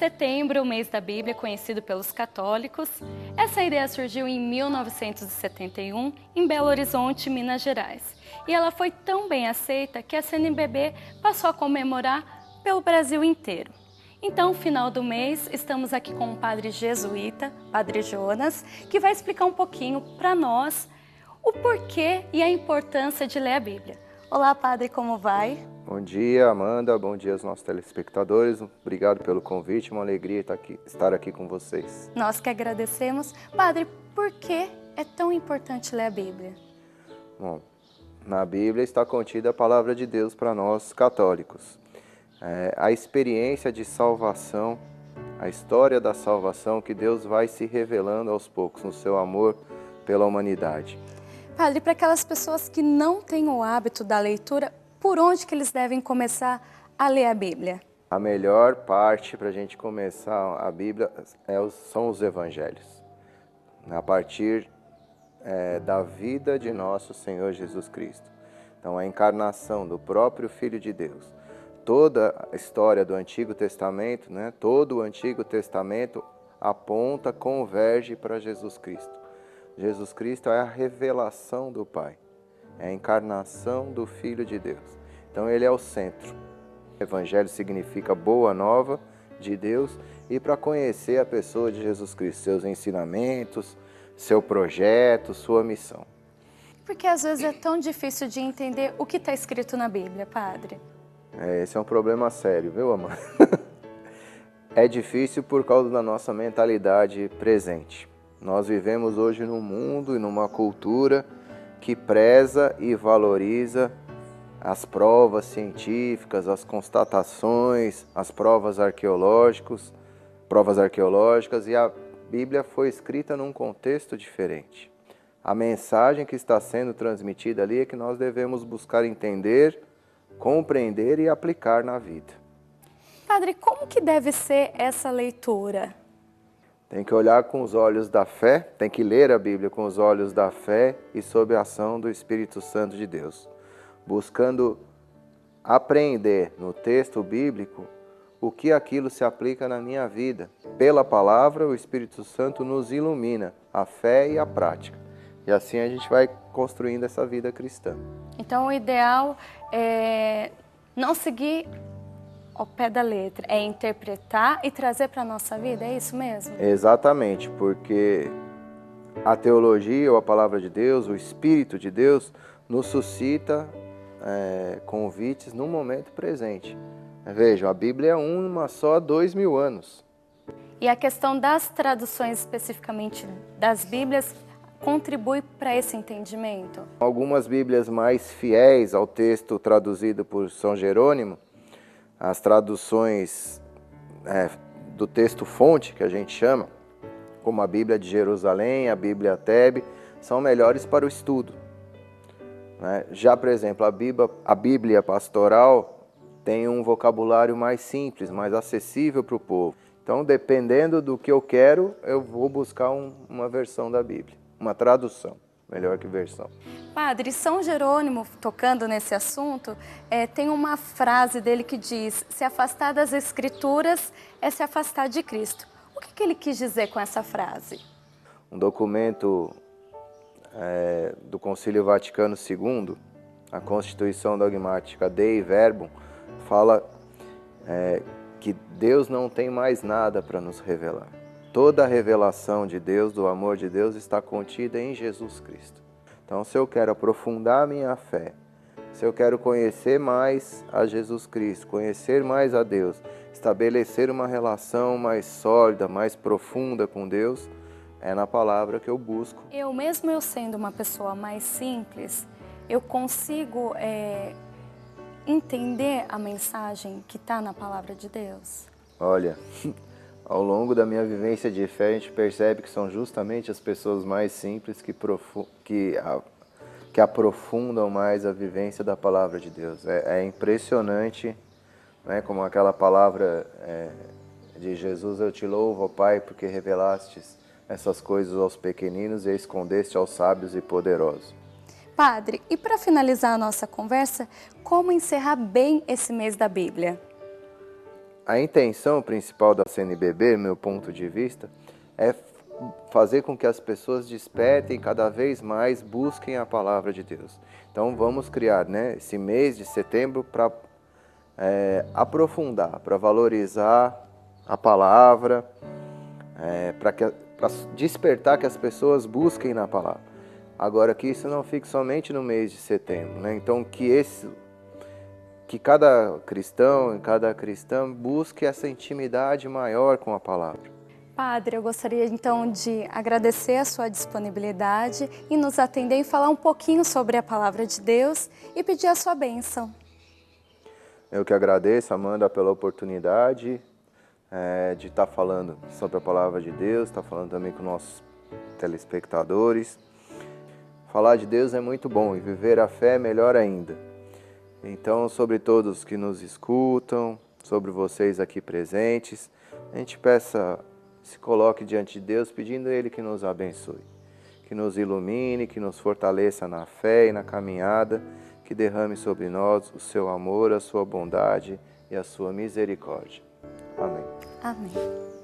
Setembro, o mês da Bíblia, conhecido pelos católicos. Essa ideia surgiu em 1971, em Belo Horizonte, Minas Gerais. E ela foi tão bem aceita que a CNBB passou a comemorar pelo Brasil inteiro. Então, no final do mês, estamos aqui com um padre jesuíta, Padre Jonas, que vai explicar um pouquinho para nós o porquê e a importância de ler a Bíblia. Olá, padre, como vai? Bom dia, Amanda. Bom dia aos nossos telespectadores. Obrigado pelo convite. Uma alegria estar aqui com vocês. Nós que agradecemos. Padre, por que é tão importante ler a Bíblia? Bom, na Bíblia está contida a palavra de Deus para nós católicos. A experiência de salvação, a história da salvação que Deus vai se revelando aos poucos no seu amor pela humanidade. Padre, para aquelas pessoas que não têm o hábito da leitura, por onde que eles devem começar a ler a Bíblia? A melhor parte para a gente começar a Bíblia são os evangelhos. A partir da vida de nosso Senhor Jesus Cristo. Então, a encarnação do próprio Filho de Deus. Toda a história do Antigo Testamento, todo o Antigo Testamento aponta, converge para Jesus Cristo. Jesus Cristo é a revelação do Pai, é a encarnação do Filho de Deus. Então ele é o centro. O Evangelho significa boa nova de Deus e para conhecer a pessoa de Jesus Cristo, seus ensinamentos, seu projeto, sua missão. Porque às vezes é tão difícil de entender o que está escrito na Bíblia, padre. Esse é um problema sério, viu, Amanda? É difícil por causa da nossa mentalidade presente. Nós vivemos hoje num mundo e numa cultura que preza e valoriza as provas científicas, as constatações, as provas arqueológicas, e a Bíblia foi escrita num contexto diferente. A mensagem que está sendo transmitida ali é que nós devemos buscar entender, compreender e aplicar na vida. Padre, como que deve ser essa leitura? Tem que olhar com os olhos da fé, tem que ler a Bíblia com os olhos da fé e sob a ação do Espírito Santo de Deus, buscando aprender no texto bíblico o que aquilo se aplica na minha vida. Pela palavra, o Espírito Santo nos ilumina a fé e a prática. E assim a gente vai construindo essa vida cristã. Então, o ideal é não seguir ao pé da letra, é interpretar e trazer para a nossa vida, é isso mesmo? Exatamente, porque a teologia ou a palavra de Deus, o Espírito de Deus, nos suscita convites no momento presente. Vejam, a Bíblia é uma só há 2000 anos. E a questão das traduções, especificamente das Bíblias, contribui para esse entendimento? Algumas Bíblias mais fiéis ao texto traduzido por São Jerônimo, as traduções do texto fonte, que a gente chama, como a Bíblia de Jerusalém, a Bíblia Tebe, são melhores para o estudo. Já, por exemplo, a Bíblia pastoral tem um vocabulário mais simples, mais acessível para o povo. Então, dependendo do que eu quero, eu vou buscar uma versão da Bíblia, uma tradução, melhor que versão. Padre, São Jerônimo, tocando nesse assunto, tem uma frase dele que diz: se afastar das Escrituras é se afastar de Cristo. O que ele quis dizer com essa frase? Um documento do Concílio Vaticano II, a Constituição Dogmática Dei Verbum, fala que Deus não tem mais nada para nos revelar. Toda a revelação de Deus, do amor de Deus, está contida em Jesus Cristo. Então, se eu quero aprofundar a minha fé, se eu quero conhecer mais a Jesus Cristo, conhecer mais a Deus, estabelecer uma relação mais sólida, mais profunda com Deus, é na palavra que eu busco. Mesmo eu sendo uma pessoa mais simples, eu consigo entender a mensagem que está na palavra de Deus? Olha, ao longo da minha vivência de fé, a gente percebe que são justamente as pessoas mais simples que aprofundam mais a vivência da palavra de Deus. É impressionante, como aquela palavra de Jesus: eu te louvo, ó Pai, porque revelastes essas coisas aos pequeninos e escondeste aos sábios e poderosos. Padre, e para finalizar a nossa conversa, como encerrar bem esse mês da Bíblia? a intenção principal da CNBB, meu ponto de vista, é fazer com que as pessoas despertem cada vez mais, busquem a palavra de Deus. Então vamos criar, né, esse mês de setembro para aprofundar, para valorizar a palavra, para despertar que as pessoas busquem na palavra. Agora, que isso não fique somente no mês de setembro, né? Então que cada cristão e cada cristã busque essa intimidade maior com a palavra. Padre, eu gostaria então de agradecer a sua disponibilidade em nos atender e falar um pouquinho sobre a palavra de Deus e pedir a sua bênção. Eu que agradeço, Amanda, pela oportunidade de estar falando sobre a palavra de Deus, estar falando também com nossos telespectadores. Falar de Deus é muito bom e viver a fé é melhor ainda. Então, sobre todos que nos escutam, sobre vocês aqui presentes, a gente se coloque diante de Deus pedindo a Ele que nos abençoe, que nos ilumine, que nos fortaleça na fé e na caminhada, que derrame sobre nós o seu amor, a sua bondade e a sua misericórdia. Amém. Amém.